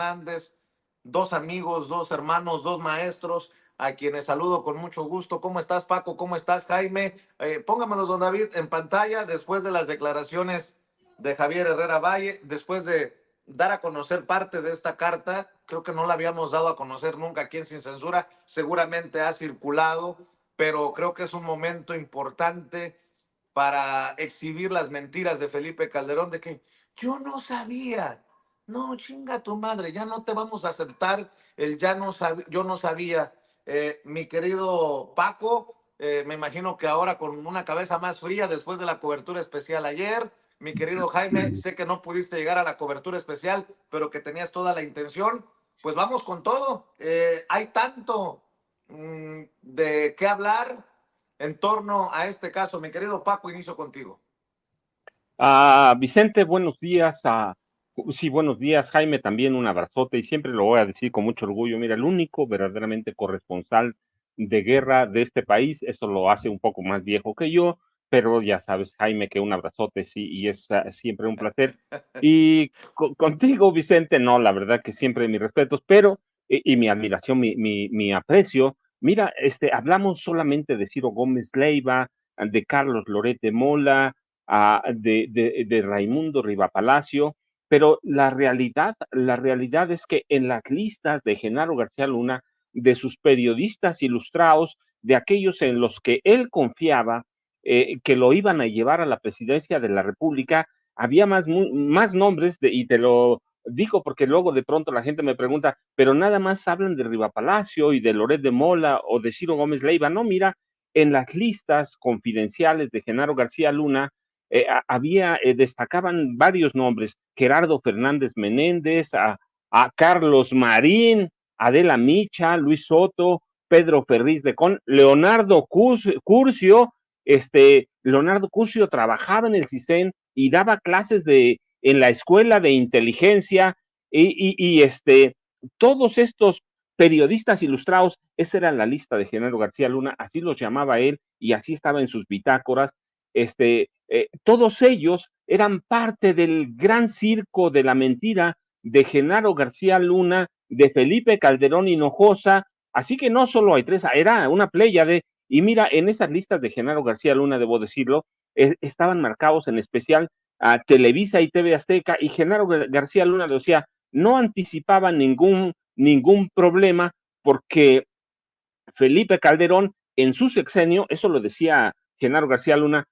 Hernández, dos amigos, dos hermanos, dos maestros, a quienes saludo con mucho gusto. ¿Cómo estás, Paco? ¿Cómo estás, Jaime? Póngamelos, don David, en pantalla después de las declaraciones de Javier Herrera Valle, después de dar a conocer parte de esta carta. Creo que no la habíamos dado a conocer nunca aquí en Sin Censura. Seguramente ha circulado, pero creo que es un momento importante para exhibir las mentiras de Felipe Calderón de que yo no sabía. No, chinga tu madre, ya no te vamos a aceptar el ya no sabía, yo no sabía. Mi querido Paco, me imagino que ahora con una cabeza más fría después de la cobertura especial ayer. Mi querido Jaime, sé que no pudiste llegar a la cobertura especial, pero que tenías toda la intención. Pues vamos con todo. Hay tanto de qué hablar en torno a este caso. Mi querido Paco, inicio contigo. Vicente, buenos días. Sí, buenos días. Jaime, también un abrazote y siempre lo voy a decir con mucho orgullo. Mira, el único verdaderamente corresponsal de guerra de este país, eso lo hace un poco más viejo que yo, pero ya sabes, Jaime, que un abrazote sí, y es siempre un placer. Y contigo, Vicente, no, la verdad que siempre mis respetos, pero, y mi admiración, mi aprecio. Mira, hablamos solamente de Ciro Gómez Leiva, de Carlos Loret de Mola, de Raimundo Rivapalacio, pero la realidad es que en las listas de Genaro García Luna, de sus periodistas ilustrados, de aquellos en los que él confiaba que lo iban a llevar a la presidencia de la República, había más nombres, y te lo digo porque luego de pronto la gente me pregunta, pero nada más hablan de Rivapalacio y de Loret de Mola o de Ciro Gómez Leiva. No, mira, en las listas confidenciales de Genaro García Luna, destacaban varios nombres: Gerardo Fernández Menéndez, a Carlos Marín, Adela Micha, Luis Soto, Pedro Ferriz de Con, Leonardo Curcio. Leonardo Curcio trabajaba en el CISEN y daba clases en la escuela de inteligencia, y todos estos periodistas ilustrados, esa era la lista de Genaro García Luna, así los llamaba él y así estaba en sus bitácoras. Todos ellos eran parte del gran circo de la mentira de Genaro García Luna, de Felipe Calderón Hinojosa. Así que no solo hay tres, era una pléyade. Y mira, en esas listas de Genaro García Luna, debo decirlo, estaban marcados en especial a Televisa y TV Azteca, y Genaro García Luna decía, no anticipaba ningún problema, porque Felipe Calderón en su sexenio, eso lo decía Genaro García Luna,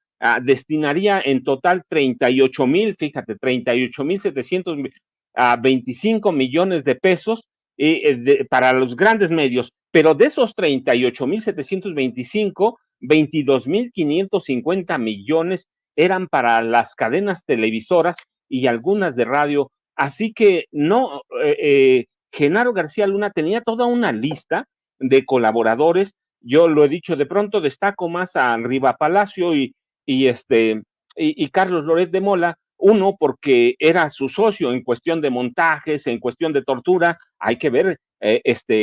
destinaría en total 38,725 millones de pesos para los grandes medios, pero de esos 38,725, 22,550 millones eran para las cadenas televisoras y algunas de radio. Así que no, Genaro García Luna tenía toda una lista de colaboradores. Yo lo he dicho, de pronto destaco más a Rivapalacio y Carlos Loret de Mola. Uno, porque era su socio en cuestión de montajes, en cuestión de tortura. Hay que ver,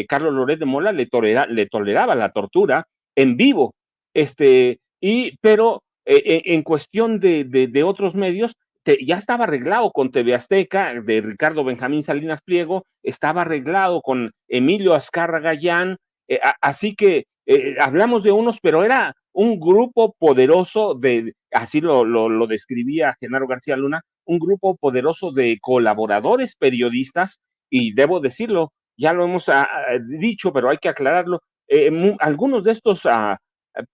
Carlos Loret de Mola le toleraba la tortura en vivo. Pero en cuestión de otros medios, ya estaba arreglado con TV Azteca, de Ricardo Benjamín Salinas Pliego, estaba arreglado con Emilio Azcárraga Gallán. Así que hablamos de unos, pero era un grupo poderoso así lo describía Genaro García Luna, un grupo poderoso de colaboradores periodistas. Y debo decirlo, ya lo hemos dicho, pero hay que aclararlo, algunos de estos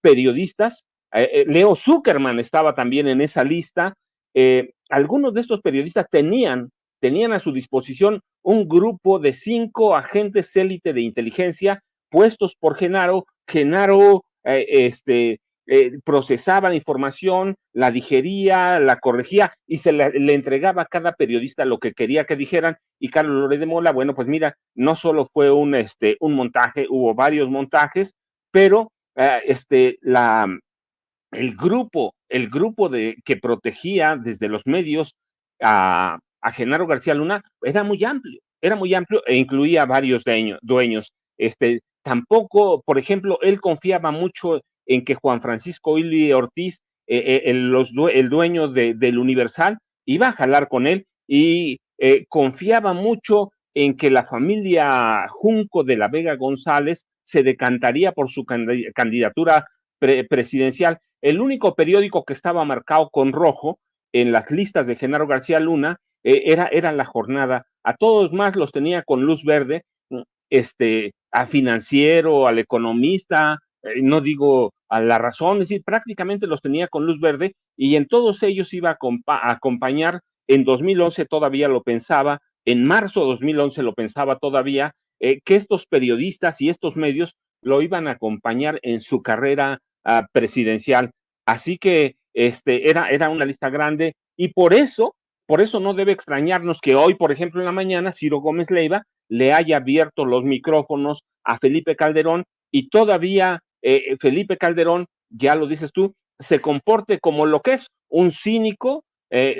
periodistas, Leo Zuckerman estaba también en esa lista. Algunos de estos periodistas tenían a su disposición un grupo de 5 agentes élite de inteligencia puestos por Genaro. Genaro procesaba la información, la digería, la corregía y le entregaba a cada periodista lo que quería que dijeran. Y Carlos Loret de Mola, bueno, pues mira, no solo fue un montaje, hubo varios montajes, pero el grupo que protegía desde los medios a Genaro García Luna era muy amplio e incluía varios dueños. Tampoco, por ejemplo, él confiaba mucho en que Juan Francisco Ili Ortiz, el dueño del Universal, iba a jalar con él, y confiaba mucho en que la familia Junco de la Vega González se decantaría por su candidatura presidencial. El único periódico que estaba marcado con rojo en las listas de Genaro García Luna era La Jornada. A todos más los tenía con luz verde, a Financiero, al Economista, no digo a La Razón, es decir, prácticamente los tenía con luz verde y en todos ellos iba a acompañar. En 2011 todavía lo pensaba, en marzo de 2011 lo pensaba todavía, que estos periodistas y estos medios lo iban a acompañar en su carrera presidencial. Así que era una lista grande y por eso no debe extrañarnos que hoy, por ejemplo, en la mañana, Ciro Gómez Leiva le haya abierto los micrófonos a Felipe Calderón y todavía Felipe Calderón, ya lo dices tú, se comporte como lo que es un cínico,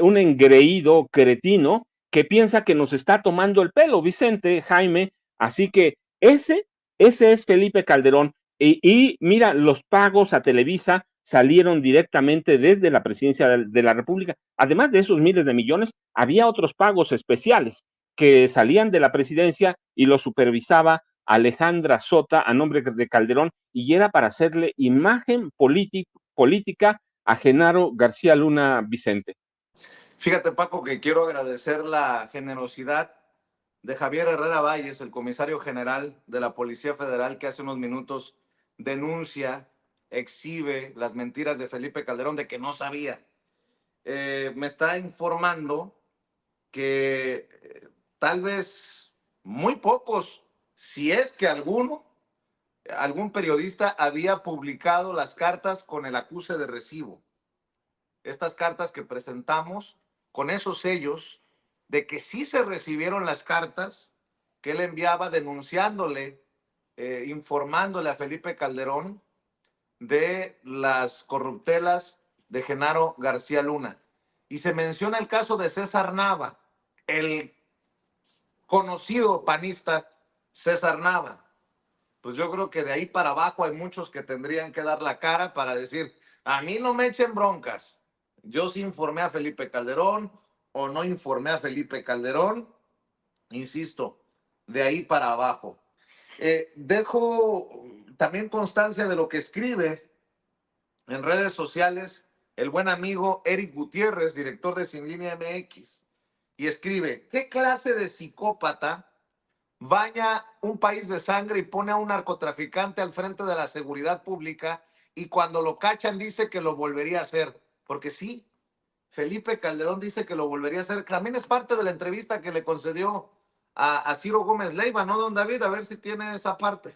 un engreído cretino que piensa que nos está tomando el pelo, Vicente, Jaime. Así que ese es Felipe Calderón. Y mira, los pagos a Televisa salieron directamente desde la presidencia de la República. Además de esos miles de millones, había otros pagos especiales que salían de la presidencia y lo supervisaba Alejandra Sota a nombre de Calderón y era para hacerle imagen política a Genaro García Luna, Vicente. Fíjate, Paco, que quiero agradecer la generosidad de Javier Herrera Valles, el comisario general de la Policía Federal, que hace unos minutos denuncia, exhibe las mentiras de Felipe Calderón de que no sabía. Me está informando que tal vez muy pocos, si es que algún periodista había publicado las cartas con el acuse de recibo. Estas cartas que presentamos con esos sellos de que sí se recibieron las cartas que él enviaba denunciándole, informándole a Felipe Calderón de las corruptelas de Genaro García Luna. Y se menciona el caso de César Nava, el conocido panista César Nava. Pues yo creo que de ahí para abajo hay muchos que tendrían que dar la cara para decir, a mí no me echen broncas. Yo sí informé a Felipe Calderón o no informé a Felipe Calderón. Insisto, de ahí para abajo. Dejo también constancia de lo que escribe en redes sociales el buen amigo Eric Gutiérrez, director de Sin Línea MX, y escribe, ¿qué clase de psicópata baña un país de sangre y pone a un narcotraficante al frente de la seguridad pública y cuando lo cachan dice que lo volvería a hacer? Porque sí, Felipe Calderón dice que lo volvería a hacer. También es parte de la entrevista que le concedió a Ciro Gómez Leiva, ¿no, don David? A ver si tiene esa parte.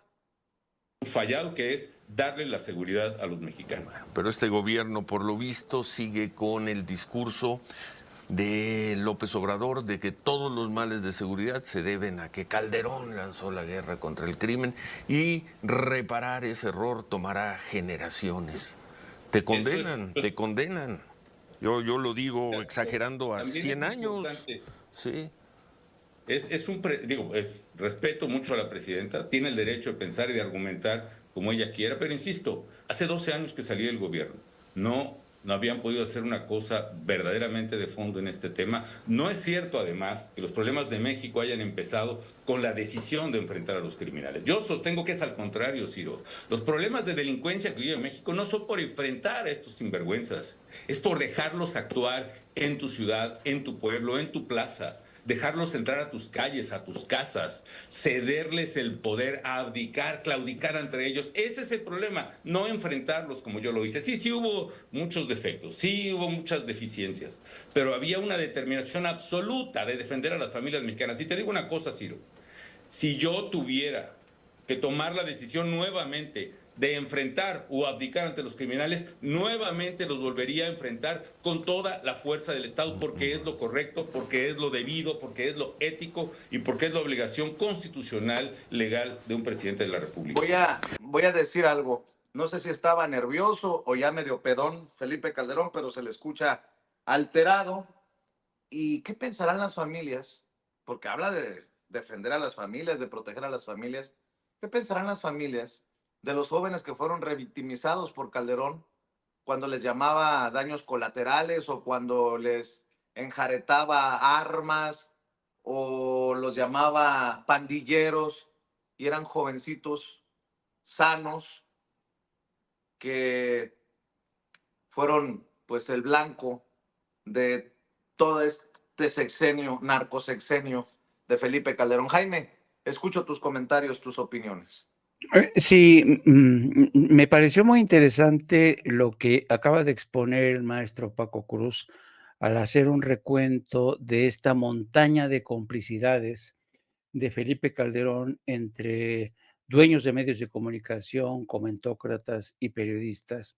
Fallado, que es darle la seguridad a los mexicanos. Pero este gobierno, por lo visto, sigue con el discurso de López Obrador de que todos los males de seguridad se deben a que Calderón lanzó la guerra contra el crimen y reparar ese error tomará generaciones. Te condenan, te condenan. Yo lo digo exagerando a 100 años. Sí. Respeto mucho a la presidenta, tiene el derecho de pensar y de argumentar como ella quiera, pero insisto, hace 12 años que salí del gobierno, no habían podido hacer una cosa verdaderamente de fondo en este tema. No es cierto, además, que los problemas de México hayan empezado con la decisión de enfrentar a los criminales. Yo sostengo que es al contrario, Ciro. Los problemas de delincuencia que vive México no son por enfrentar a estos sinvergüenzas, es por dejarlos actuar en tu ciudad, en tu pueblo, en tu plaza. Dejarlos entrar a tus calles, a tus casas, cederles el poder, abdicar, claudicar entre ellos. Ese es el problema, no enfrentarlos como yo lo hice. Sí hubo muchos defectos, sí hubo muchas deficiencias, pero había una determinación absoluta de defender a las familias mexicanas. Y te digo una cosa, Ciro, si yo tuviera que tomar la decisión nuevamente de enfrentar o abdicar ante los criminales, nuevamente los volvería a enfrentar con toda la fuerza del Estado, porque es lo correcto, porque es lo debido, porque es lo ético y porque es la obligación constitucional, legal de un presidente de la República. Voy a decir algo. No sé si estaba nervioso o ya medio pedón Felipe Calderón, pero se le escucha alterado. ¿Y qué pensarán las familias? Porque habla de defender a las familias, de proteger a las familias. ¿Qué pensarán las familias de los jóvenes que fueron revictimizados por Calderón cuando les llamaba daños colaterales o cuando les enjaretaba armas o los llamaba pandilleros, y eran jovencitos sanos que fueron pues el blanco de todo este sexenio, narcosexenio de Felipe Calderón. Jaime, escucho tus comentarios, tus opiniones. Sí, me pareció muy interesante lo que acaba de exponer el maestro Paco Cruz al hacer un recuento de esta montaña de complicidades de Felipe Calderón entre dueños de medios de comunicación, comentócratas y periodistas.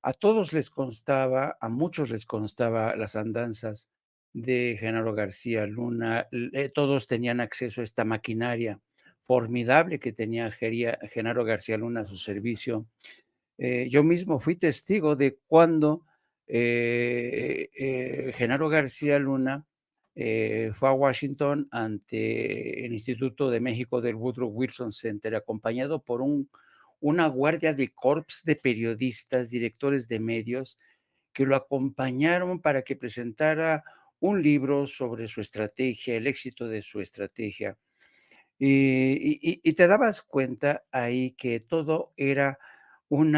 A todos les constaba, a muchos les constaba las andanzas de Genaro García Luna, todos tenían acceso a esta maquinaria formidable que tenía Genaro García Luna a su servicio. Yo mismo fui testigo de cuando Genaro García Luna fue a Washington ante el Instituto de México del Woodrow Wilson Center, acompañado por una guardia de corps de periodistas, directores de medios, que lo acompañaron para que presentara un libro sobre su estrategia, el éxito de su estrategia. Y te dabas cuenta ahí que todo era un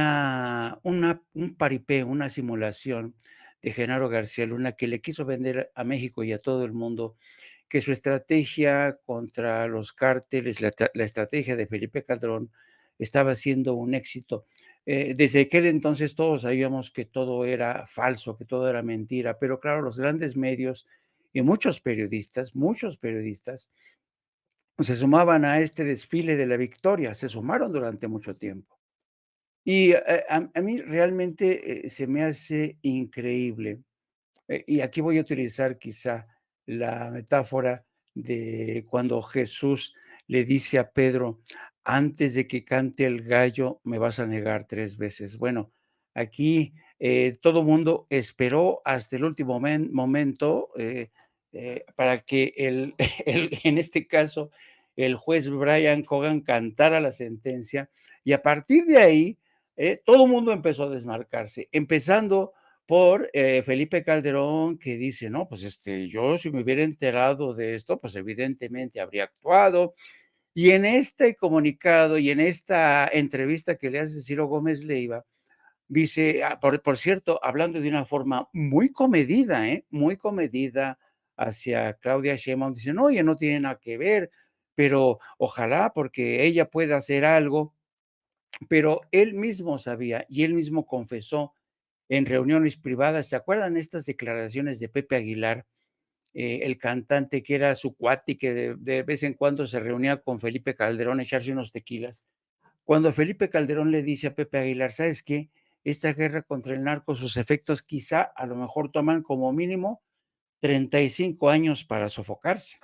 paripé, una simulación de Genaro García Luna, que le quiso vender a México y a todo el mundo que su estrategia contra los cárteles, la estrategia de Felipe Calderón, estaba siendo un éxito. Desde aquel entonces todos sabíamos que todo era falso, que todo era mentira, pero claro, los grandes medios y muchos periodistas se sumaban a este desfile de la victoria, se sumaron durante mucho tiempo. Y a mí realmente se me hace increíble, y aquí voy a utilizar quizá la metáfora de cuando Jesús le dice a Pedro, antes de que cante el gallo, me vas a negar 3 veces. Bueno, aquí todo mundo esperó hasta el último momento para que en este caso, el juez Brian Cogan cantara la sentencia y a partir de ahí, todo el mundo empezó a desmarcarse, empezando por Felipe Calderón, que dice, no, pues yo si me hubiera enterado de esto, pues evidentemente habría actuado. Y en este comunicado y en esta entrevista que le hace Ciro Gómez Leiva, dice, por cierto, hablando de una forma muy comedida, muy comedida hacia Claudia Sheinbaum, dice, no, oye, no tiene nada que ver, pero ojalá porque ella pueda hacer algo. Pero él mismo sabía y él mismo confesó en reuniones privadas. ¿Se acuerdan estas declaraciones de Pepe Aguilar, el cantante que era su cuate y que de vez en cuando se reunía con Felipe Calderón a echarse unos tequilas? Cuando Felipe Calderón le dice a Pepe Aguilar, ¿sabes qué? Esta guerra contra el narco, sus efectos quizá a lo mejor toman como mínimo 35 años para sofocarse.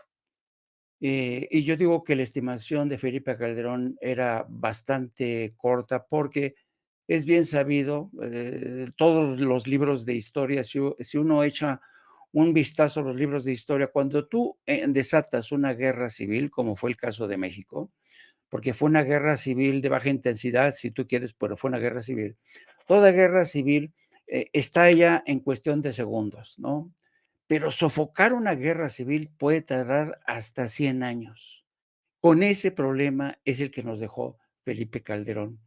Y yo digo que la estimación de Felipe Calderón era bastante corta porque es bien sabido, todos los libros de historia, si uno echa un vistazo a los libros de historia, cuando tú desatas una guerra civil, como fue el caso de México, porque fue una guerra civil de baja intensidad, si tú quieres, pero fue una guerra civil. Toda guerra civil estalla en cuestión de segundos, ¿no? Pero sofocar una guerra civil puede tardar hasta 100 años. Con ese problema es el que nos dejó Felipe Calderón.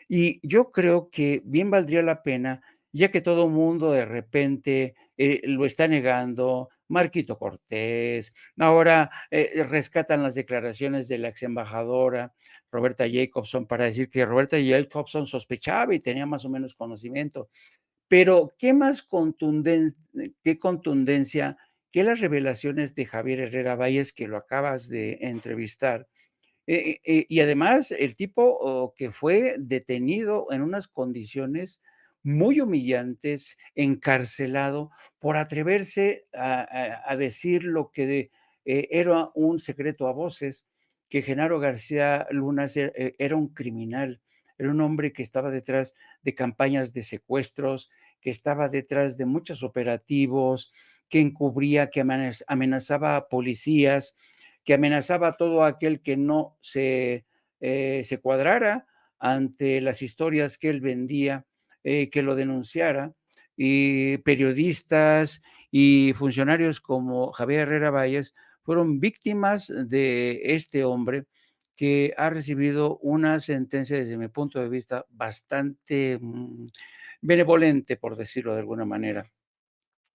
Y yo creo que bien valdría la pena, ya que todo el mundo de repente lo está negando, Marquito Cortés, ahora rescatan las declaraciones de la ex embajadora Roberta Jacobson para decir que Roberta Jacobson sospechaba y tenía más o menos conocimiento. Pero, ¿qué más qué contundencia que las revelaciones de Javier Herrera Valles, que lo acabas de entrevistar? Y además, el tipo que fue detenido en unas condiciones muy humillantes, encarcelado por atreverse a decir lo que era un secreto a voces, que Genaro García Luna era un criminal, era un hombre que estaba detrás de campañas de secuestros, que estaba detrás de muchos operativos, que encubría, que amenazaba a policías, que amenazaba a todo aquel que no se cuadrara ante las historias que él vendía, que lo denunciara, y periodistas y funcionarios como Javier Herrera Valles fueron víctimas de este hombre que ha recibido una sentencia, desde mi punto de vista, bastante benevolente, por decirlo de alguna manera.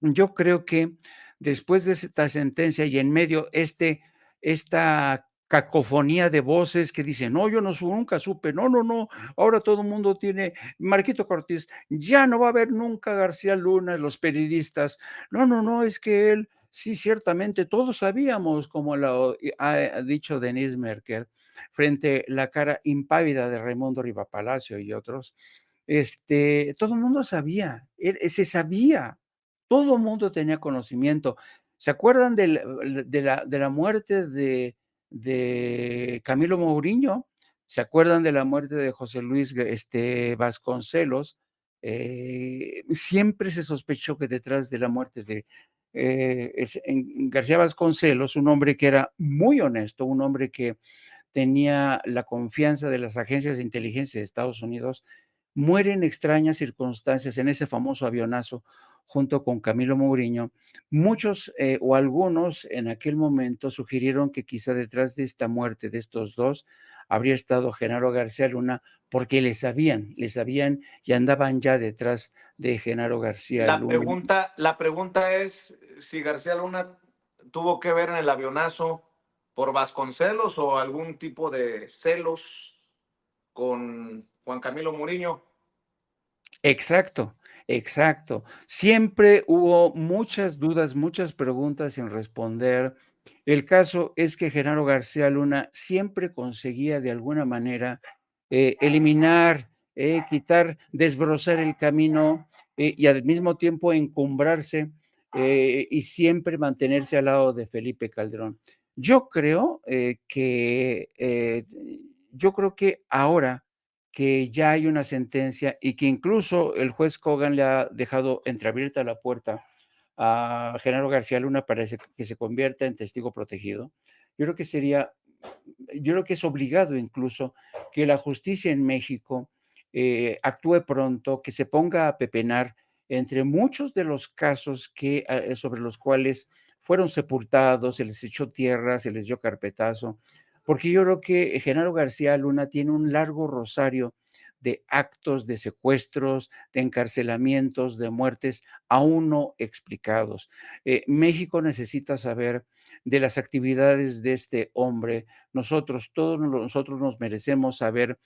Yo creo que después de esta sentencia y en medio esta cacofonía de voces que dicen: "No, yo no nunca supe, no, no, no, ahora todo el mundo tiene Marquito Cortés, ya no va a haber nunca García Luna", los periodistas: "No, no, no, es que él, sí, ciertamente, todos sabíamos", como lo ha dicho Denise Merker, frente la cara impávida de Raimundo Rivapalacio y otros, todo el mundo sabía, se sabía. Todo el mundo tenía conocimiento. ¿Se acuerdan de la muerte de Camilo Mourinho? ¿Se acuerdan de la muerte de José Luis, Vasconcelos? Siempre se sospechó que detrás de la muerte de, García Vasconcelos, un hombre que era muy honesto, un hombre que tenía la confianza de las agencias de inteligencia de Estados Unidos, muere en extrañas circunstancias en ese famoso avionazo junto con Camilo Mourinho. Muchos o algunos en aquel momento sugirieron que quizá detrás de esta muerte de estos dos habría estado Genaro García Luna, porque le sabían y andaban ya detrás de Genaro García Luna. La pregunta es si García Luna tuvo que ver en el avionazo por Vasconcelos o algún tipo de celos con Juan Camilo Muriño. Exacto, exacto. Siempre hubo muchas dudas, muchas preguntas sin responder. El caso es que Genaro García Luna siempre conseguía de alguna manera eliminar, quitar, desbrozar el camino y al mismo tiempo encumbrarse y siempre mantenerse al lado de Felipe Calderón. Yo creo yo creo que ahora que ya hay una sentencia y que incluso el juez Kogan le ha dejado entreabierta la puerta a Genaro García Luna para que se convierta en testigo protegido. Yo creo que sería, yo creo que es obligado incluso que la justicia en México actúe pronto, que se ponga a pepenar entre muchos de los casos sobre los cuales fueron sepultados, se les echó tierra, se les dio carpetazo, porque yo creo que Genaro García Luna tiene un largo rosario de actos, de secuestros, de encarcelamientos, de muertes aún no explicados. México necesita saber de las actividades de este hombre. Todos nosotros nos merecemos saber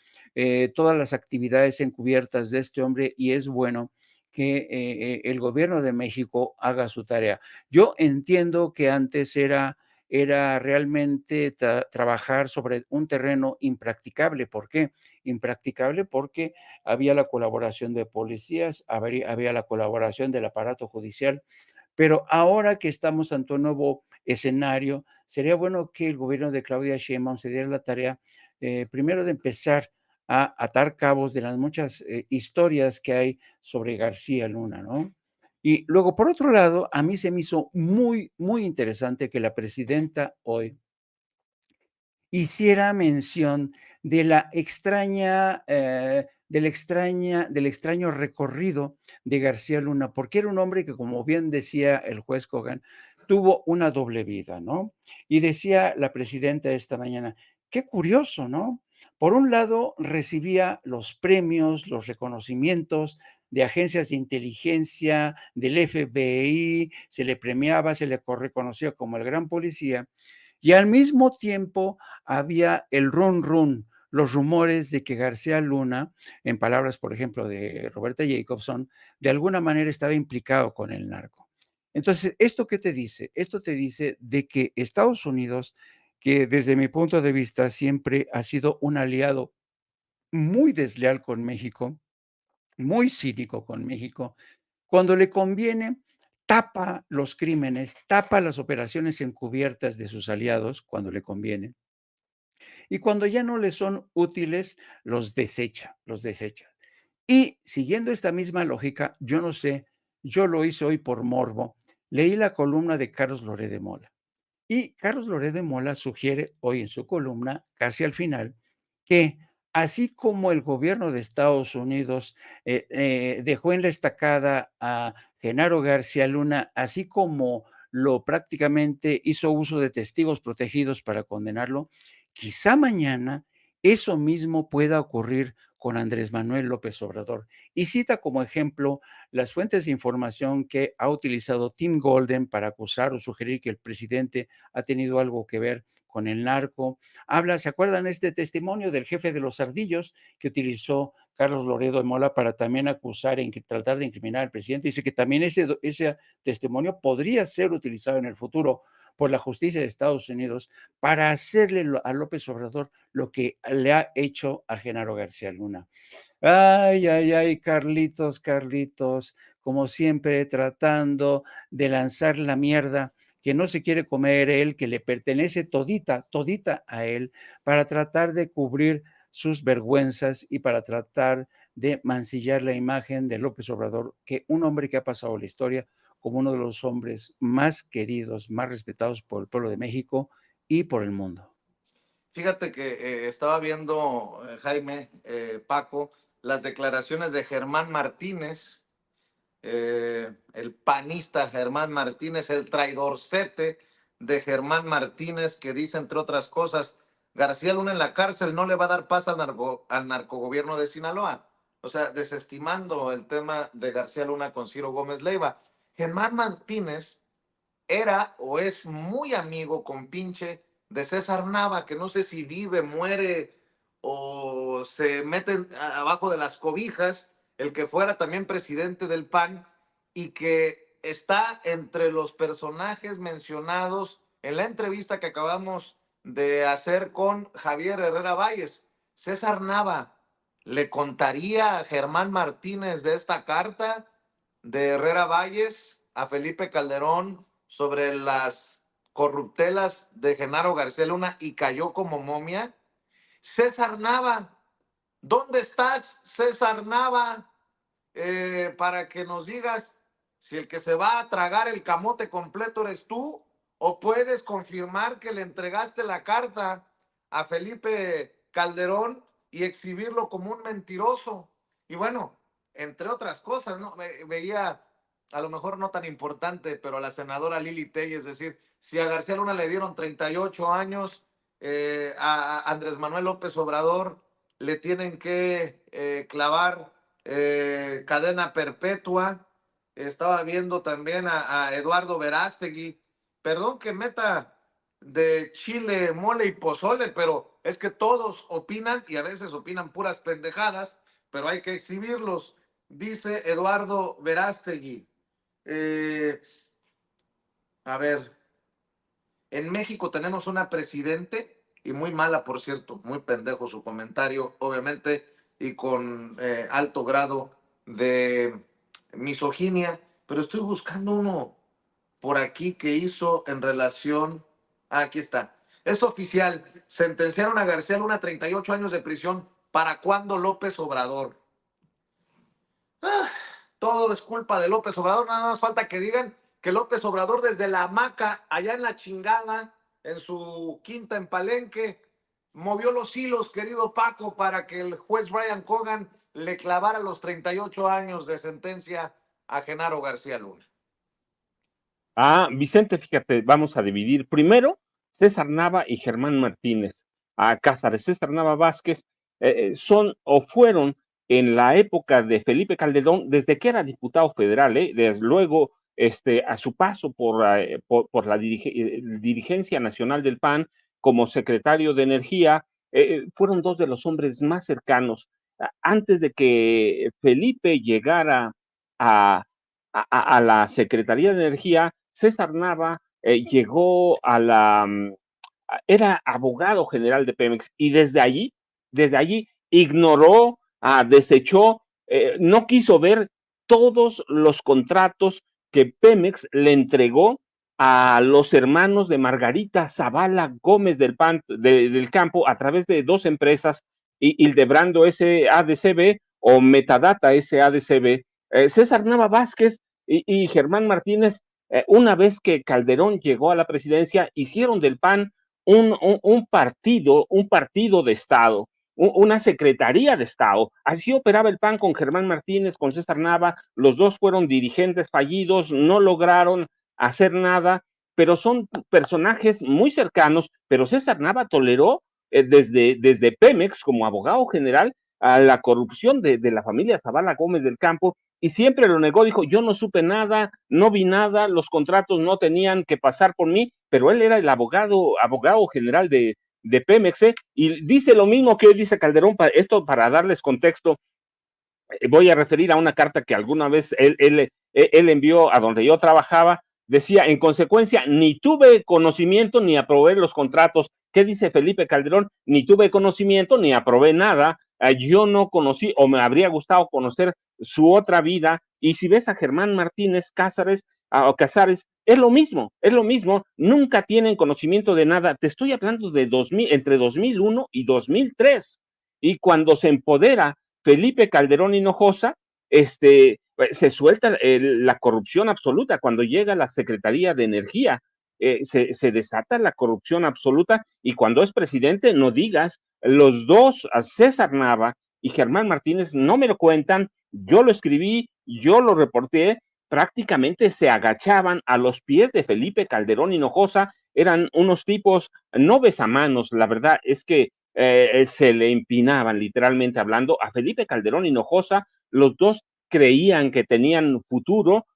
todas las actividades encubiertas de este hombre y es bueno que el gobierno de México haga su tarea. Yo entiendo que antes era realmente trabajar sobre un terreno impracticable. ¿Por qué? Impracticable porque había la colaboración de policías, había la colaboración del aparato judicial, pero ahora que estamos ante un nuevo escenario, sería bueno que el gobierno de Claudia Sheinbaum se diera la tarea, primero de empezar a atar cabos de las muchas historias que hay sobre García Luna, ¿no? Y luego, por otro lado, a mí se me hizo muy, muy interesante que la presidenta hoy hiciera mención de la extraña, del extraño recorrido de García Luna, porque era un hombre que, como bien decía el juez Kogan, tuvo una doble vida, ¿no? Y decía la presidenta esta mañana, qué curioso, ¿no? Por un lado, recibía los premios, los reconocimientos de agencias de inteligencia, del FBI, se le premiaba, se le reconocía como el gran policía, y al mismo tiempo había el run run, los rumores de que García Luna, en palabras, por ejemplo, de Roberta Jacobson, de alguna manera estaba implicado con el narco. Entonces, ¿esto qué te dice? Esto te dice de que Estados Unidos, que desde mi punto de vista siempre ha sido un aliado muy desleal con México, muy cínico con México, cuando le conviene, tapa los crímenes, tapa las operaciones encubiertas de sus aliados cuando le conviene, y cuando ya no le son útiles, los desecha, los desecha. Y siguiendo esta misma lógica, yo no sé, yo lo hice hoy por morbo, leí la columna de Carlos Loret de Mola. Y Carlos Loret de Mola sugiere hoy en su columna, casi al final, que así como el gobierno de Estados Unidos dejó en la estacada a Genaro García Luna, así como lo prácticamente hizo uso de testigos protegidos para condenarlo, quizá mañana eso mismo pueda ocurrir con Andrés Manuel López Obrador. Y cita como ejemplo las fuentes de información que ha utilizado Tim Golden para acusar o sugerir que el presidente ha tenido algo que ver con el narco. Habla, ¿se acuerdan este testimonio del jefe de los ardillos que utilizó Carlos Loredo de Mola para también acusar y tratar de incriminar al presidente? Dice que también ese testimonio podría ser utilizado en el futuro por la justicia de Estados Unidos para hacerle a López Obrador lo que le ha hecho a Genaro García Luna. Ay, ay, ay, Carlitos, Carlitos, como siempre tratando de lanzar la mierda que no se quiere comer él, que le pertenece todita, todita a él, para tratar de cubrir sus vergüenzas y para tratar de mancillar la imagen de López Obrador, que un hombre que ha pasado la historia como uno de los hombres más queridos, más respetados por el pueblo de México y por el mundo. Fíjate que estaba viendo, Jaime, Paco, las declaraciones de Germán Martínez, el panista Germán Martínez, el traidorcete de Germán Martínez, que dice, entre otras cosas, García Luna en la cárcel no le va a dar paz al narcogobierno de Sinaloa. O sea, desestimando el tema de García Luna con Ciro Gómez Leiva. Germán Martínez era o es muy amigo con pinche de César Nava, que no sé si vive, muere o se mete abajo de las cobijas, el que fuera también presidente del PAN y que está entre los personajes mencionados en la entrevista que acabamos de hacer con Javier Herrera Valles. César Nava, ¿le contaría a Germán Martínez de esta carta de Herrera Valles a Felipe Calderón sobre las corruptelas de Genaro García Luna y cayó como momia? César Nava, ¿dónde estás, César Nava? Para que nos digas si el que se va a tragar el camote completo eres tú o puedes confirmar que le entregaste la carta a Felipe Calderón y exhibirlo como un mentiroso. Y bueno, entre otras cosas, ¿no? Veía, a lo mejor no tan importante, pero a la senadora Lili Telles decir, si a García Luna le dieron 38 años, a Andrés Manuel López Obrador le tienen que clavar cadena perpetua. Estaba viendo también a Eduardo Verástegui. Perdón que meta de chile, mole y pozole, pero es que todos opinan y a veces opinan puras pendejadas, pero hay que exhibirlos. Dice Eduardo Verástegui. A ver, en México tenemos una presidente, y muy mala, por cierto, muy pendejo su comentario, obviamente, y con alto grado de misoginia, pero estoy buscando uno por aquí que hizo en relación, aquí está, es oficial, sentenciaron a García Luna 38 años de prisión. ¿Para cuándo López Obrador? Ah, todo es culpa de López Obrador, nada más falta que digan que López Obrador desde la hamaca, allá en la chingada, en su quinta en Palenque, movió los hilos, querido Paco, para que el juez Brian Cogan le clavara los 38 años de sentencia a Genaro García Luna. Ah, Vicente, fíjate, vamos a dividir primero César Nava y Germán Martínez a Cázares. César Nava Vázquez son o fueron en la época de Felipe Calderón, desde que era diputado federal, desde luego a su paso por la dirigencia nacional del PAN como secretario de Energía, fueron dos de los hombres más cercanos. Antes de que Felipe llegara a la Secretaría de Energía, César Nava llegó era abogado general de Pemex y desde allí ignoró, desechó, no quiso ver todos los contratos que Pemex le entregó a los hermanos de Margarita Zavala Gómez del Campo a través de dos empresas, Hildebrando SADCB o Metadata SADCB. César Nava Vázquez y Germán Martínez, una vez que Calderón llegó a la presidencia, hicieron del PAN un partido de Estado, una secretaría de Estado. Así operaba el PAN con Germán Martínez, con César Nava. Los dos fueron dirigentes fallidos, no lograron hacer nada, pero son personajes muy cercanos, pero César Nava toleró desde Pemex como abogado general a la corrupción de la familia Zavala Gómez del Campo, y siempre lo negó, dijo, yo no supe nada, no vi nada, los contratos no tenían que pasar por mí, pero él era el abogado general de Pemex, y dice lo mismo que hoy dice Calderón, esto para darles contexto. Voy a referir a una carta que alguna vez él envió a donde yo trabajaba. Decía, en consecuencia, ni tuve conocimiento ni aprobé los contratos. ¿Qué dice Felipe Calderón? Ni tuve conocimiento ni aprobé nada. Yo no conocí, o me habría gustado conocer su otra vida. Y si ves a Germán Martínez Cázares, o Casares, es lo mismo, nunca tienen conocimiento de nada. Te estoy hablando de entre 2001 y 2003. Y cuando se empodera Felipe Calderón Hinojosa, se suelta la corrupción absoluta. Cuando llega la Secretaría de Energía, se desata la corrupción absoluta, y cuando es presidente, no digas, los dos, César Nava y Germán Martínez, no me lo cuentan, yo lo escribí, yo lo reporté, prácticamente se agachaban a los pies de Felipe Calderón Hinojosa, eran unos tipos no besamanos, la verdad es que se le empinaban, literalmente hablando, a Felipe Calderón Hinojosa. Los dos creían que tenían futuro,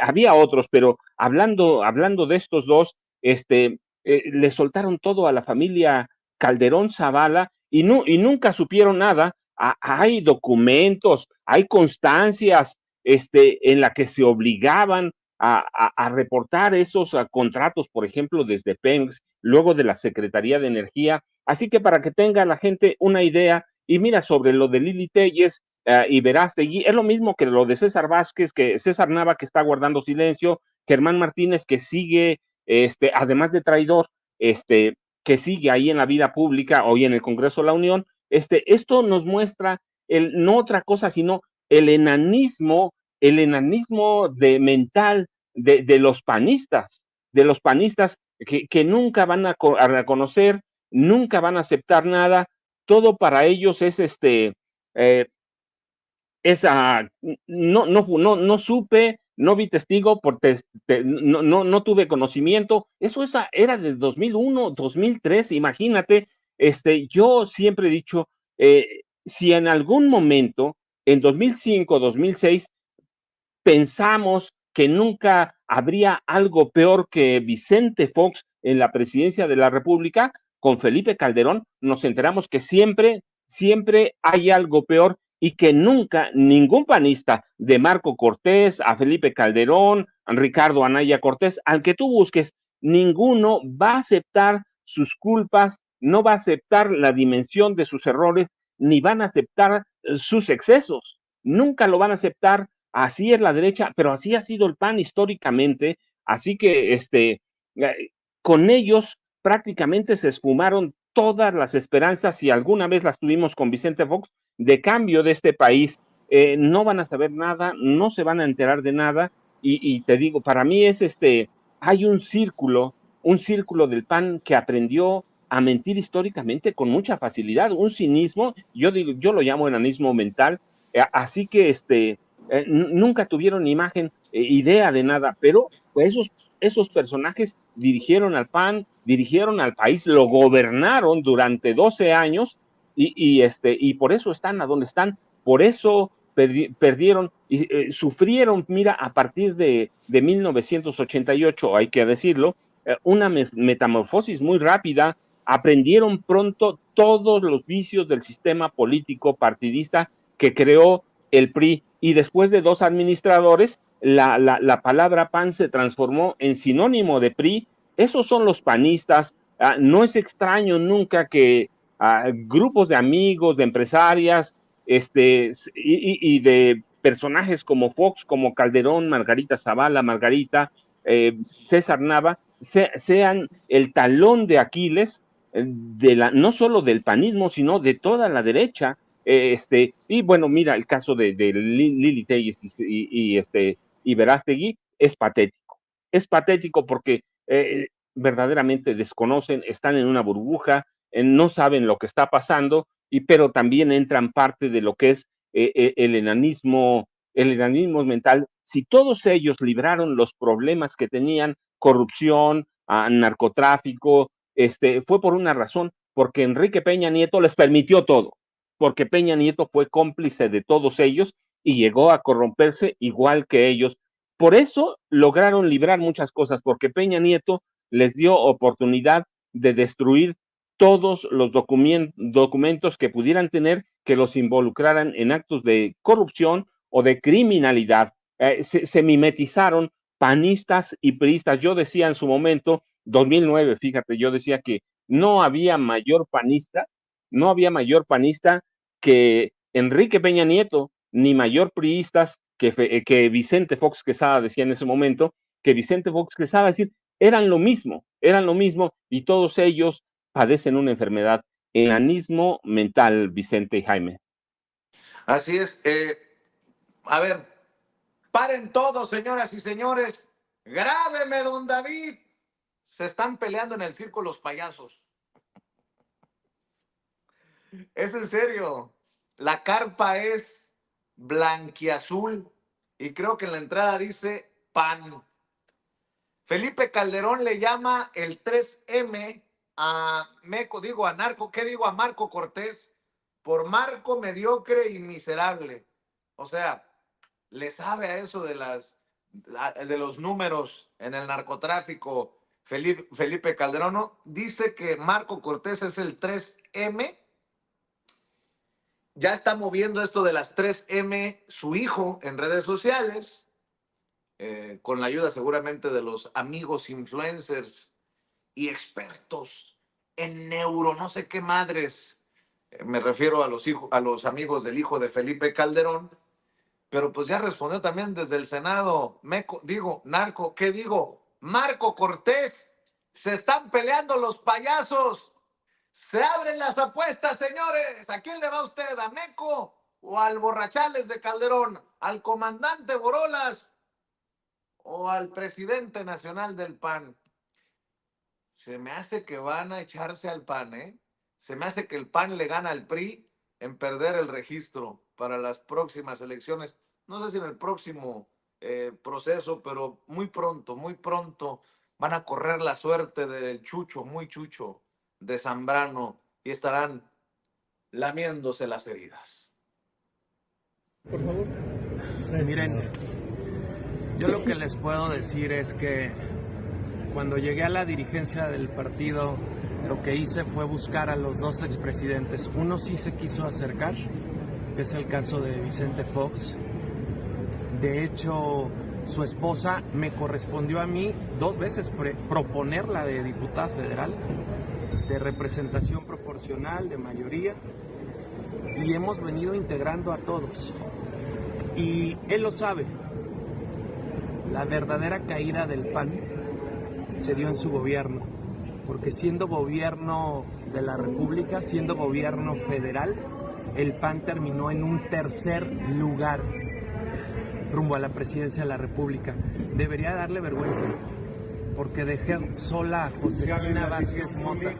había otros, pero hablando de estos dos, le soltaron todo a la familia Calderón Zavala, y nunca supieron nada. Hay documentos, hay constancias en la que se obligaban a reportar esos contratos, por ejemplo, desde Pemex, luego de la Secretaría de Energía. Así que para que tenga la gente una idea, y mira, sobre lo de Lili Telles y Verástegui, es lo mismo que lo de César Vázquez, que César Nava, que está guardando silencio, Germán Martínez, que sigue, además de traidor, que sigue ahí en la vida pública, hoy en el Congreso de la Unión. Esto nos muestra no otra cosa, sino el enanismo mental de los panistas, que nunca van a reconocer, nunca van a aceptar nada. Todo para ellos es no supe, no vi testigo, no tuve conocimiento. Eso era de 2001, 2003, imagínate. Yo siempre he dicho, si en algún momento, en 2005, 2006, pensamos que nunca habría algo peor que Vicente Fox en la presidencia de la República, con Felipe Calderón, nos enteramos que siempre hay algo peor, y que nunca ningún panista, de Marco Cortés a Felipe Calderón, a Ricardo Anaya Cortés, al que tú busques, ninguno va a aceptar sus culpas, no va a aceptar la dimensión de sus errores, ni van a aceptar sus excesos. Nunca lo van a aceptar. Así es la derecha, pero así ha sido el PAN históricamente. Así que con ellos prácticamente se esfumaron todas las esperanzas, si alguna vez las tuvimos con Vicente Fox, de cambio de este país. No van a saber nada, no se van a enterar de nada, y te digo, para mí hay un círculo del PAN que aprendió a mentir históricamente con mucha facilidad, un cinismo, yo lo llamo enanismo mental. Así que nunca tuvieron imagen, idea de nada, pero pues esos personajes dirigieron al PAN, dirigieron al país, lo gobernaron durante 12 años, y por eso están a donde están, por eso perdieron y sufrieron, mira, a partir de 1988, hay que decirlo, una metamorfosis muy rápida. Aprendieron pronto todos los vicios del sistema político partidista que creó el PRI, y después de 2 administradores, la palabra PAN se transformó en sinónimo de PRI. Esos son los panistas. No es extraño nunca que grupos de amigos, de empresarias, y de personajes como Fox, como Calderón, Margarita Zavala, César Nava, sean el talón de Aquiles no solo del panismo, sino de toda la derecha. Y bueno, mira, el caso de Lili Telles y Verástegui es patético porque verdaderamente desconocen, están en una burbuja, no saben lo que está pasando, pero también entran parte de lo que es el enanismo mental. si todos ellos libraron los problemas que tenían, corrupción, narcotráfico, fue por una razón, porque Enrique Peña Nieto les permitió todo, porque Peña Nieto fue cómplice de todos ellos y llegó a corromperse igual que ellos. Por eso lograron librar muchas cosas, porque Peña Nieto les dio oportunidad de destruir todos los documentos que pudieran tener que los involucraran en actos de corrupción o de criminalidad. Se mimetizaron panistas y priistas. Yo decía en su momento, 2009, fíjate, yo decía que no había mayor panista que Enrique Peña Nieto, ni mayor priistas que Vicente Fox Quesada decía en ese momento, que Vicente Fox Quesada, es decir, eran lo mismo, y todos ellos padecen una enfermedad, enanismo mental, Vicente y Jaime. Así es. A ver, paren todos, señoras y señores. Grábeme, don David. Se están peleando en el circo los payasos. Es en serio. La carpa es blanquiazul y creo que en la entrada dice PAN. Felipe Calderón le llama el 3M a Narco, ¿qué digo? A Marco Cortés, por Marco mediocre y miserable. O sea, le sabe a eso de los números en el narcotráfico. Felipe Calderón, ¿no? Dice que Marco Cortés es el 3M. Ya está moviendo esto de las 3M su hijo en redes sociales. Con la ayuda seguramente de los amigos influencers y expertos en neuro, no sé qué madres. Me refiero a los amigos del hijo de Felipe Calderón, pero pues ya respondió también desde el Senado. Narco, ¿qué digo? Marco Cortés, se están peleando los payasos. Se abren las apuestas, señores. ¿A quién le va usted? ¿A Meco o al Borrachales de Calderón? ¿Al comandante Borolas o al presidente nacional del PAN? Se me hace que van a echarse al PAN, ¿eh? Se me hace que el PAN le gana al PRI en perder el registro para las próximas elecciones. No sé si en el próximo proceso, pero muy pronto van a correr la suerte del Chucho, muy Chucho, de Zambrano y estarán lamiéndose las heridas. Por favor. Miren, yo lo que les puedo decir es que cuando llegué a la dirigencia del partido, lo que hice fue buscar a los dos expresidentes. Uno sí se quiso acercar, que es el caso de Vicente Fox. De hecho, su esposa me correspondió a mí 2 veces proponerla de diputada federal, de representación proporcional, de mayoría, y hemos venido integrando a todos. Y él lo sabe, la verdadera caída del PAN se dio en su gobierno, porque siendo gobierno de la República, siendo gobierno federal, el PAN terminó en un 3er lugar rumbo a la presidencia de la República. Debería darle vergüenza, porque dejé sola a Josefina Vázquez Mota,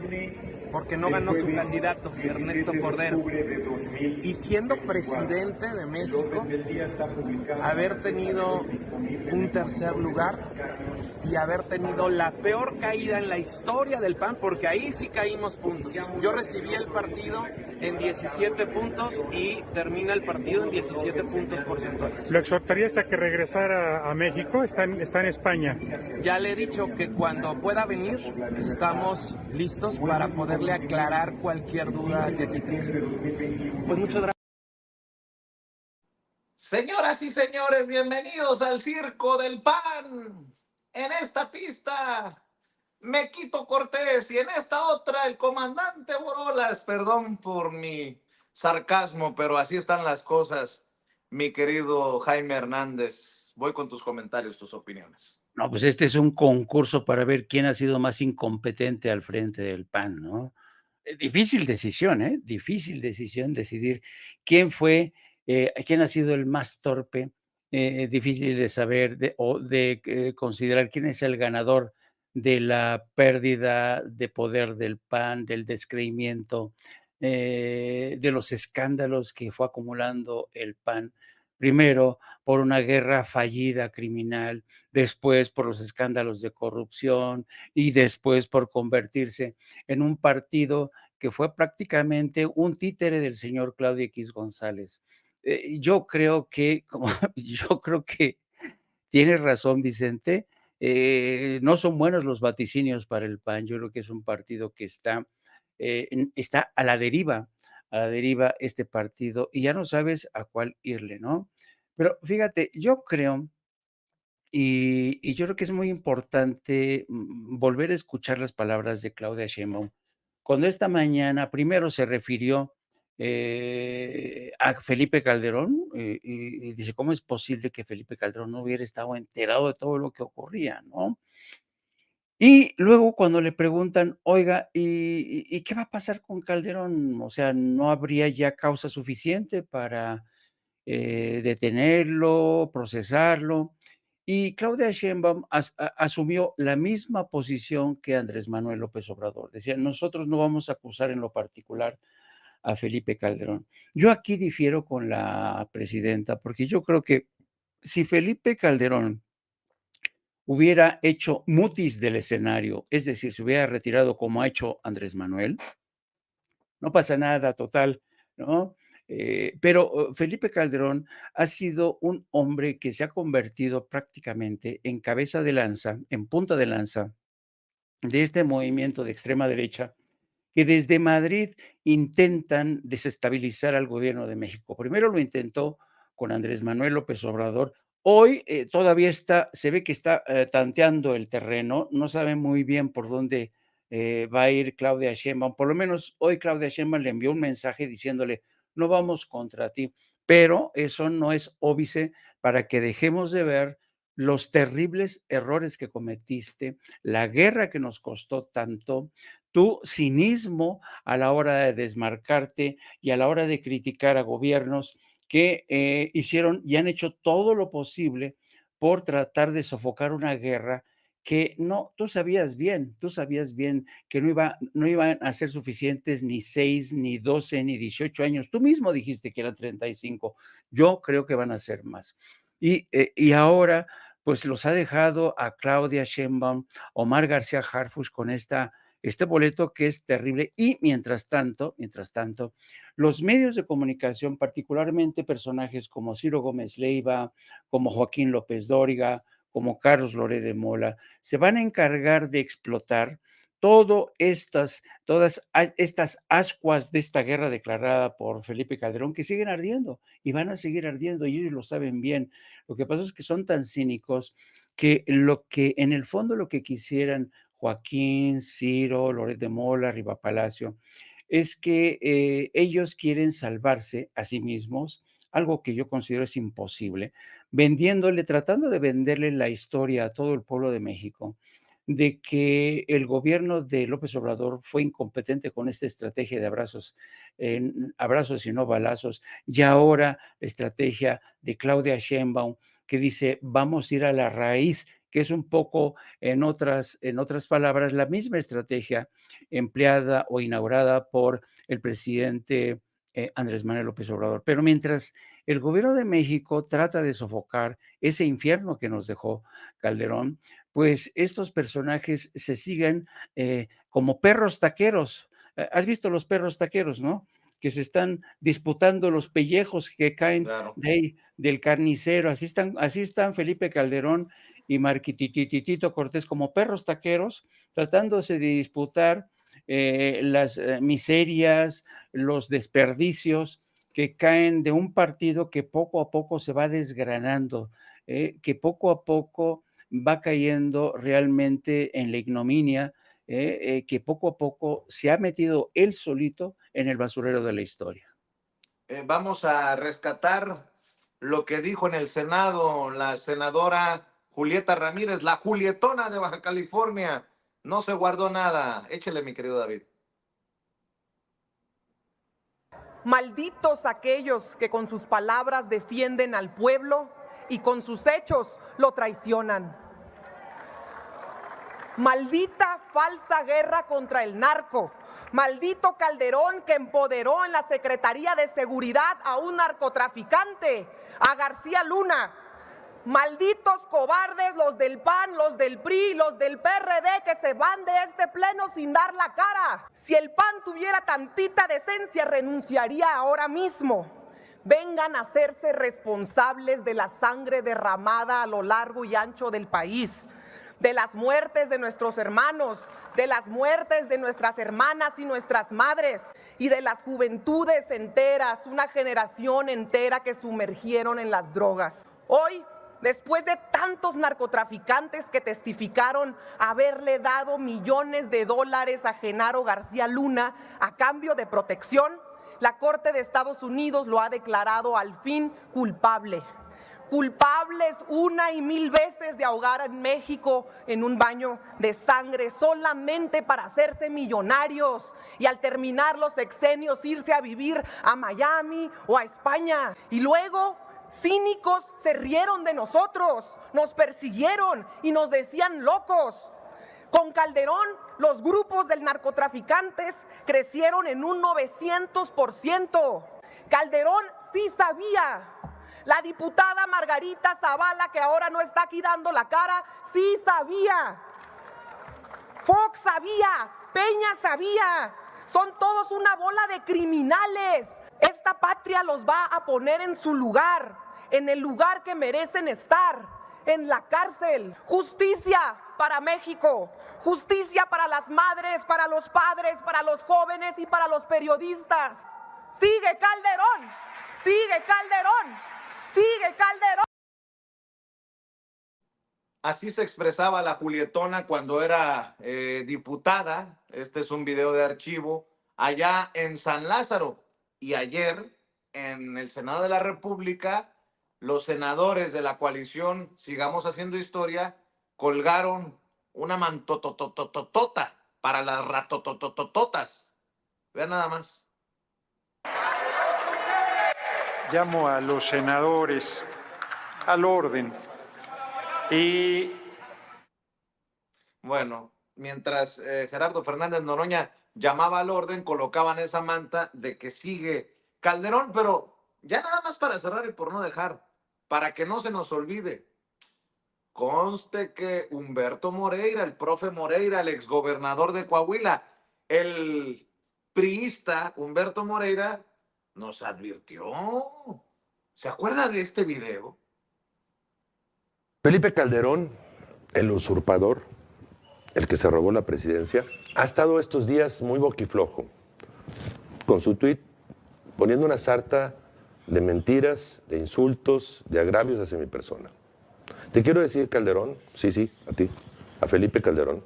porque no ganó su candidato, Ernesto Cordero. Y siendo presidente de México, haber tenido un 3er lugar y haber tenido la peor caída en la historia del PAN, porque ahí sí caímos puntos. Yo recibí el partido en 17 puntos y termina el partido en 17 puntos porcentuales. ¿Lo exhortarías a que regresara a México? Está en España. Ya le he dicho que cuando pueda venir estamos listos para poderle aclarar cualquier duda que tenga. Pues muchas gracias. Señoras y señores, bienvenidos al circo del PAN. En esta pista, Mequito Cortés, y en esta otra, el comandante Borolas. Perdón por mi sarcasmo, pero así están las cosas, mi querido Jaime Hernández. Voy con tus comentarios, tus opiniones. No, pues este es un concurso para ver quién ha sido más incompetente al frente del PAN, ¿no? Difícil decisión, ¿eh? Difícil decisión decidir quién fue, quién ha sido el más torpe. Difícil de saber o de considerar quién es el ganador de la pérdida de poder del PAN, del descreimiento, de los escándalos que fue acumulando el PAN primero por una guerra fallida criminal, después por los escándalos de corrupción y después por convertirse en un partido que fue prácticamente un títere del señor Claudio X González. Yo creo que, como yo creo que tienes razón, Vicente, no son buenos los vaticinios para el PAN. Yo creo que es un partido que está a la deriva este partido, y ya no sabes a cuál irle, ¿no? Pero fíjate, yo creo, y yo creo que es muy importante volver a escuchar las palabras de Claudia Sheinbaum. Cuando esta mañana primero se refirió a Felipe Calderón, y dice, ¿cómo es posible que Felipe Calderón no hubiera estado enterado de todo lo que ocurría, no? Y luego cuando le preguntan, oiga, ¿y qué va a pasar con Calderón? O sea, ¿no habría ya causa suficiente para detenerlo, procesarlo? Y Claudia Sheinbaum asumió la misma posición que Andrés Manuel López Obrador. Decía, nosotros no vamos a acusar en lo particular a Felipe Calderón. Yo aquí difiero con la presidenta, porque yo creo que si Felipe Calderón hubiera hecho mutis del escenario, es decir, se hubiera retirado como ha hecho Andrés Manuel, no pasa nada, total, ¿no? Pero Felipe Calderón ha sido un hombre que se ha convertido prácticamente en cabeza de lanza, en punta de lanza de este movimiento de extrema derecha que desde Madrid intentan desestabilizar al gobierno de México. Primero lo intentó con Andrés Manuel López Obrador. Hoy todavía se ve que está tanteando el terreno, no sabe muy bien por dónde va a ir Claudia Sheinbaum. Por lo menos hoy Claudia Sheinbaum le envió un mensaje diciéndole, no vamos contra ti, pero eso no es óbice para que dejemos de ver los terribles errores que cometiste, la guerra que nos costó tanto, tu cinismo a la hora de desmarcarte y a la hora de criticar a gobiernos que hicieron y han hecho todo lo posible por tratar de sofocar una guerra que no, tú sabías bien que no iban a ser suficientes ni 6, ni 12, ni 18 años. Tú mismo dijiste que eran 35. Yo creo que van a ser más. Y ahora, pues los ha dejado a Claudia Sheinbaum, Omar García Harfuch con este boleto que es terrible. Y mientras tanto, los medios de comunicación, particularmente personajes como Ciro Gómez Leiva, como Joaquín López Dóriga, como Carlos Loret de Mola, se van a encargar de explotar todas estas ascuas de esta guerra declarada por Felipe Calderón, que siguen ardiendo y van a seguir ardiendo, y ellos lo saben bien. Lo que pasa es que son tan cínicos que en el fondo lo que quisieran Joaquín, Ciro, Loret de Mola, Riva Palacio, es que ellos quieren salvarse a sí mismos, algo que yo considero es imposible, tratando de venderle la historia a todo el pueblo de México, de que el gobierno de López Obrador fue incompetente con esta estrategia de abrazos y no balazos, y ahora la estrategia de Claudia Sheinbaum, que dice, vamos a ir a la raíz, que es un poco, en otras palabras, la misma estrategia empleada o inaugurada por el presidente Andrés Manuel López Obrador. Pero mientras el gobierno de México trata de sofocar ese infierno que nos dejó Calderón, pues estos personajes se siguen como perros taqueros. ¿Has visto los perros taqueros, no? Que se están disputando los pellejos que caen Claro. del carnicero. Así están Felipe Calderón y Marquititito Cortés como perros taqueros, tratándose de disputar las miserias, los desperdicios que caen de un partido que poco a poco se va desgranando, que poco a poco va cayendo realmente en la ignominia, que poco a poco se ha metido él solito en el basurero de la historia. Vamos a rescatar lo que dijo en el Senado la senadora Julieta Ramírez, la Julietona de Baja California. No se guardó nada. Échele, mi querido David. Malditos aquellos que con sus palabras defienden al pueblo y con sus hechos lo traicionan. Maldita falsa guerra contra el narco. Maldito Calderón que empoderó en la Secretaría de Seguridad a un narcotraficante, a García Luna. Malditos cobardes los del PAN, los del PRI, los del PRD que se van de este pleno sin dar la cara. Si el PAN tuviera tantita decencia, renunciaría ahora mismo. Vengan a hacerse responsables de la sangre derramada a lo largo y ancho del país, de las muertes de nuestros hermanos, de las muertes de nuestras hermanas y nuestras madres, y de las juventudes enteras, una generación entera que sumergieron en las drogas. Hoy, después de tantos narcotraficantes que testificaron haberle dado millones de dólares a Genaro García Luna a cambio de protección, la Corte de Estados Unidos lo ha declarado al fin culpable. Culpables una y mil veces de ahogar en México en un baño de sangre solamente para hacerse millonarios y al terminar los sexenios irse a vivir a Miami o a España. Y luego, cínicos se rieron de nosotros, nos persiguieron y nos decían locos. Con Calderón, los grupos de narcotraficantes crecieron en un 900%. Calderón sí sabía. La diputada Margarita Zavala, que ahora no está aquí dando la cara, sí sabía. Fox sabía, Peña sabía. Son todos una bola de criminales. Esta patria los va a poner en su lugar, en el lugar que merecen estar, en la cárcel. Justicia para México, justicia para las madres, para los padres, para los jóvenes y para los periodistas. Sigue Calderón, sigue Calderón, sigue Calderón. Así se expresaba la Julietona cuando era diputada. Este es un video de archivo allá en San Lázaro. Y ayer, en el Senado de la República, los senadores de la coalición Sigamos Haciendo Historia colgaron una mantotototota para las ratototototas. Vean nada más. Llamo a los senadores al orden. Y bueno, mientras Gerardo Fernández Noroña llamaba al orden, colocaban esa manta de que sigue Calderón, pero ya nada más para cerrar y por no dejar, para que no se nos olvide, conste que Humberto Moreira, el profe Moreira, el exgobernador de Coahuila, el priista Humberto Moreira, nos advirtió. ¿Se acuerda de este video? Felipe Calderón, el usurpador, el que se robó la presidencia, ha estado estos días muy boquiflojo con su tuit, poniendo una sarta de mentiras, de insultos, de agravios hacia mi persona. Te quiero decir, Calderón, sí, a ti, a Felipe Calderón,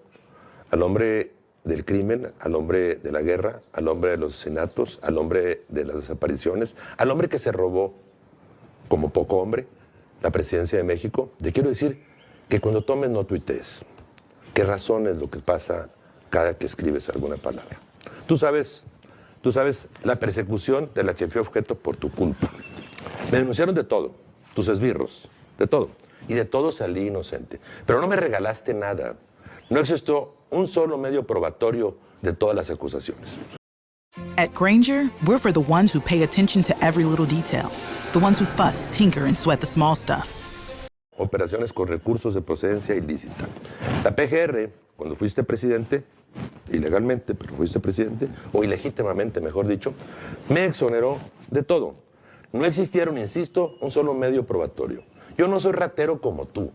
al hombre del crimen, al hombre de la guerra, al hombre de los asesinatos, al hombre de las desapariciones, al hombre que se robó, como poco hombre, la presidencia de México. Te quiero decir que cuando tomes no tuitees. ¿Qué razón es lo que pasa cada que escribes alguna palabra? Tú sabes la persecución de la que fui objeto por tu culpa. Me denunciaron de todo, tus esbirros, de todo. Y de todo salí inocente. Pero no me regalaste nada. No existió un solo medio probatorio de todas las acusaciones. At Grainger, we're for the ones who pay attention to every little detail. The ones who fuss, tinker, and sweat the small stuff. Operaciones con recursos de procedencia ilícita. La PGR, cuando fuiste presidente, ilegalmente, pero fuiste presidente, o ilegítimamente, mejor dicho, me exoneró de todo. No existieron, insisto, un solo medio probatorio. Yo no soy ratero como tú.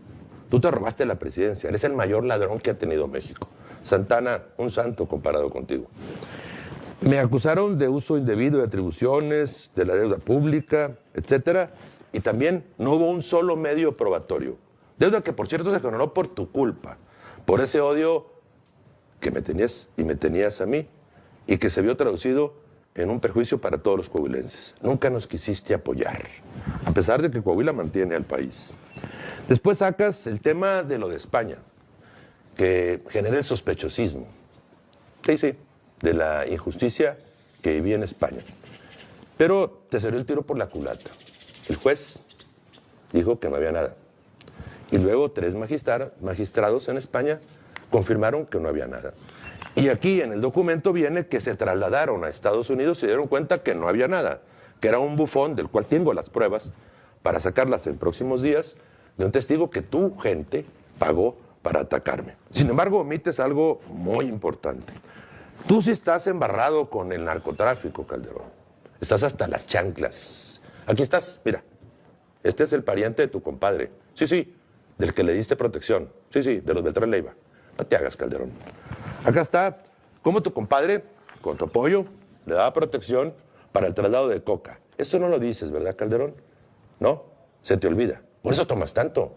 Tú te robaste la presidencia. Eres el mayor ladrón que ha tenido México. Santana, un santo comparado contigo. Me acusaron de uso indebido de atribuciones, de la deuda pública, etcétera, y también no hubo un solo medio probatorio. Deuda que, por cierto, se exoneró por tu culpa, por ese odio que me tenías y me tenías a mí, y que se vio traducido en un perjuicio para todos los coahuilenses. Nunca nos quisiste apoyar, a pesar de que Coahuila mantiene al país. Después sacas el tema de lo de España, que genera el sospechosismo. Sí, de la injusticia que vivía en España. Pero te salió el tiro por la culata. El juez dijo que no había nada. Y luego 3 magistrados en España confirmaron que no había nada. Y aquí en el documento viene que se trasladaron a Estados Unidos y se dieron cuenta que no había nada, que era un bufón del cual tengo las pruebas para sacarlas en próximos días, de un testigo que tu gente pagó para atacarme. Sin embargo, omites algo muy importante. Tú sí estás embarrado con el narcotráfico, Calderón. Estás hasta las chanclas. Aquí estás, mira. Este es el pariente de tu compadre. Sí, sí, del que le diste protección. Sí, sí, de los Beltrán Leiva. No te hagas, Calderón. Acá está cómo tu compadre, con tu apoyo, le daba protección para el traslado de coca. Eso no lo dices, ¿verdad, Calderón? No, se te olvida. Por eso tomas tanto,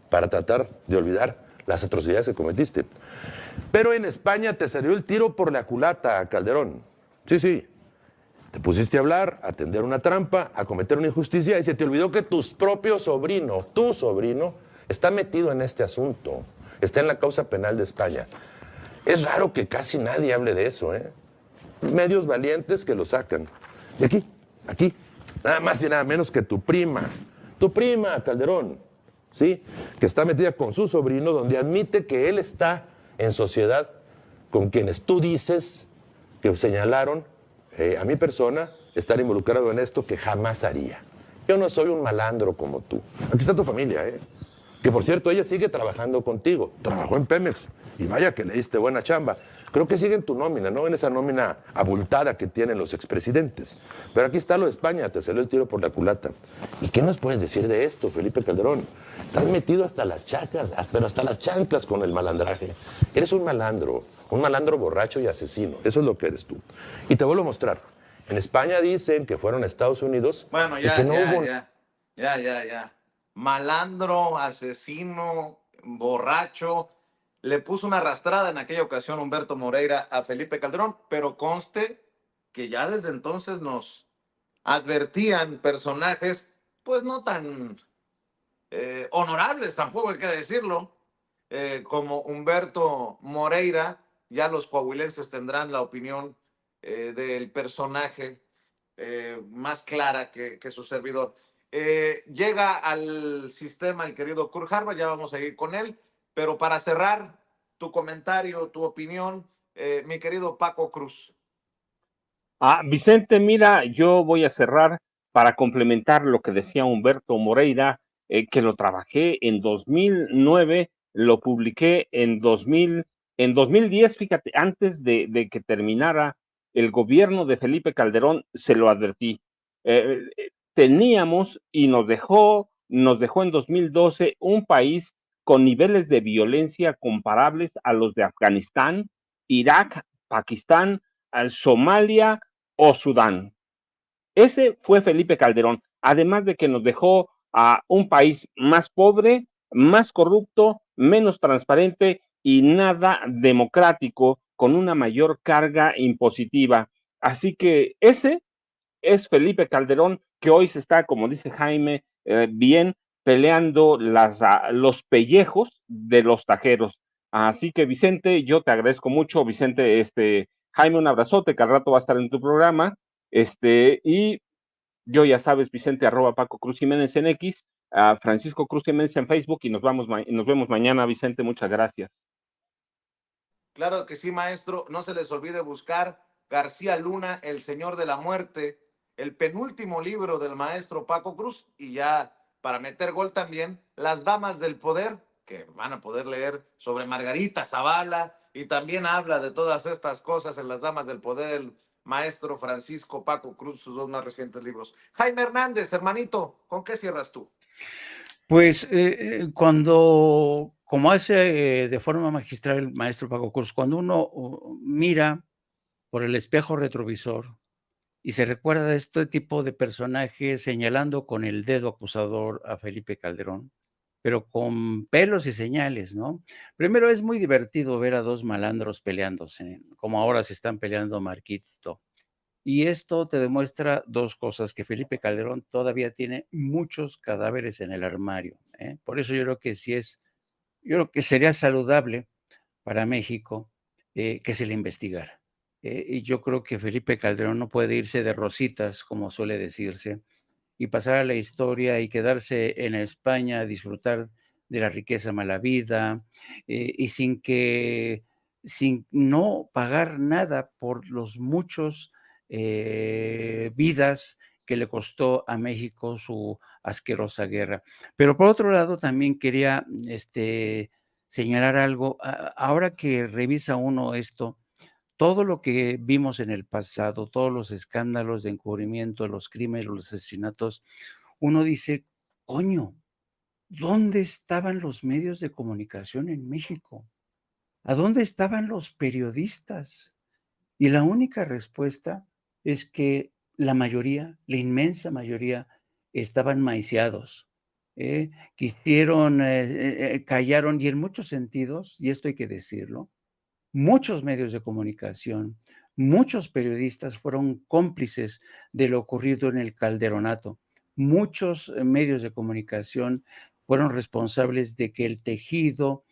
para tratar de olvidar las atrocidades que cometiste. Pero en España te salió el tiro por la culata, Calderón. Sí, sí. Te pusiste a hablar, a tender una trampa, a cometer una injusticia y se te olvidó que tu propio sobrino, está metido en este asunto. Está en la causa penal de España. Es raro que casi nadie hable de eso, ¿eh? Medios valientes que lo sacan. Y aquí, nada más y nada menos que tu prima, Calderón, ¿sí? Que está metida con su sobrino, donde admite que él está en sociedad con quienes tú dices que señalaron a mi persona estar involucrado en esto que jamás haría. Yo no soy un malandro como tú. Aquí está tu familia, ¿eh? Que por cierto, ella sigue trabajando contigo. Trabajó en Pemex y vaya que le diste buena chamba. Creo que sigue en tu nómina, ¿no? En esa nómina abultada que tienen los expresidentes. Pero aquí está lo de España, te salió el tiro por la culata. ¿Y qué nos puedes decir de esto, Felipe Calderón? Estás metido hasta las chacas, pero hasta las chanclas con el malandraje. Eres un malandro borracho y asesino. Eso es lo que eres tú. Y te vuelvo a mostrar. En España dicen que fueron a Estados Unidos. Bueno, y que no hubo... ya. Malandro, asesino, borracho. Le puso una arrastrada en aquella ocasión Humberto Moreira a Felipe Calderón, pero conste que ya desde entonces nos advertían personajes, pues no tan honorables, tampoco hay que decirlo, como Humberto Moreira. Ya los coahuilenses tendrán la opinión del personaje más clara que su servidor. Llega al sistema el querido Kurt Harvard, ya vamos a ir con él, pero para cerrar tu comentario, tu opinión, mi querido Paco Cruz. Vicente, mira, yo voy a cerrar para complementar lo que decía Humberto Moreira, que lo trabajé en 2009, lo publiqué en 2010, fíjate, antes de que terminara el gobierno de Felipe Calderón, se lo advertí. Teníamos y nos dejó en 2012 un país con niveles de violencia comparables a los de Afganistán, Irak, Pakistán, Somalia o Sudán. Ese fue Felipe Calderón, además de que nos dejó a un país más pobre, más corrupto, menos transparente y nada democrático, con una mayor carga impositiva. Así que ese es Felipe Calderón, que hoy se está, como dice Jaime, bien peleando los pellejos de los tajeros. Así que Vicente, yo te agradezco mucho, Vicente, Jaime, un abrazote, que al rato va a estar en tu programa, y yo ya sabes, Vicente, @Paco Cruz Jiménez en X, Francisco Cruz Jiménez en Facebook, y nos vemos mañana, Vicente, muchas gracias. Claro que sí, maestro, no se les olvide buscar García Luna, El Señor de la Muerte, el penúltimo libro del maestro Paco Cruz, y ya para meter gol también, Las Damas del Poder, que van a poder leer sobre Margarita Zavala, y también habla de todas estas cosas en Las Damas del Poder, el maestro Francisco Paco Cruz, sus dos más recientes libros. Jaime Hernández, hermanito, ¿con qué cierras tú? Pues como hace de forma magistral el maestro Paco Cruz, cuando uno mira por el espejo retrovisor y se recuerda de este tipo de personajes señalando con el dedo acusador a Felipe Calderón, pero con pelos y señales, ¿no? Primero, es muy divertido ver a dos malandros peleándose, como ahora se están peleando Marquito. Y esto te demuestra dos cosas: que Felipe Calderón todavía tiene muchos cadáveres en el armario, ¿eh? Por eso yo creo que sería saludable para México que se le investigara. Y yo creo que Felipe Calderón no puede irse de rositas, como suele decirse, y pasar a la historia y quedarse en España a disfrutar de la riqueza mala vida, y sin no pagar nada por los muchos vidas que le costó a México su asquerosa guerra. Pero por otro lado, también quería señalar algo. Ahora que revisa uno esto, todo lo que vimos en el pasado, todos los escándalos de encubrimiento, los crímenes, los asesinatos, uno dice, coño, ¿dónde estaban los medios de comunicación en México? ¿A dónde estaban los periodistas? Y la única respuesta es que la mayoría, la inmensa mayoría, estaban maiciados. Quisieron, callaron, y en muchos sentidos, y esto hay que decirlo, muchos medios de comunicación, muchos periodistas fueron cómplices de lo ocurrido en el Calderonato. Muchos medios de comunicación fueron responsables de que el tejido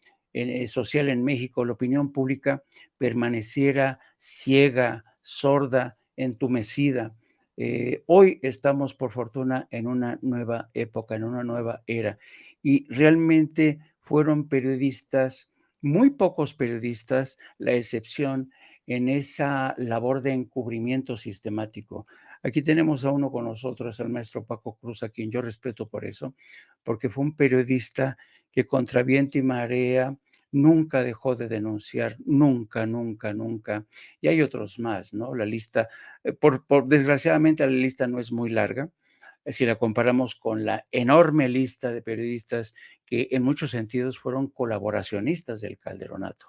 social en México, la opinión pública, permaneciera ciega, sorda, entumecida. Hoy estamos, por fortuna, en una nueva época, en una nueva era, y realmente fueron periodistas, muy pocos periodistas, la excepción en esa labor de encubrimiento sistemático. Aquí tenemos a uno con nosotros, al maestro Paco Cruz, a quien yo respeto por eso, porque fue un periodista que contra viento y marea nunca dejó de denunciar, nunca, nunca, nunca. Y hay otros más, ¿no? La lista, desgraciadamente la lista no es muy larga, si la comparamos con la enorme lista de periodistas que en muchos sentidos fueron colaboracionistas del Calderonato.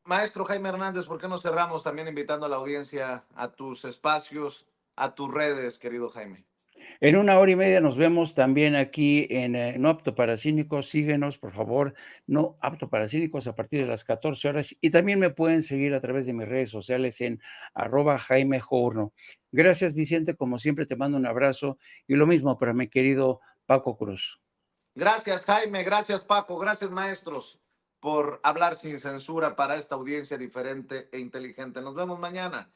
Maestro Jaime Hernández, ¿por qué no cerramos también invitando a la audiencia a tus espacios, a tus redes, querido Jaime? En 1 hora y media nos vemos también aquí en No Apto para Cínicos. Síguenos, por favor, No Apto para Cínicos a partir de las 14 horas. Y también me pueden seguir a través de mis redes sociales en @JaimeJourno. Gracias, Vicente. Como siempre, te mando un abrazo. Y lo mismo para mi querido Paco Cruz. Gracias, Jaime. Gracias, Paco. Gracias, maestros, por hablar sin censura para esta audiencia diferente e inteligente. Nos vemos mañana.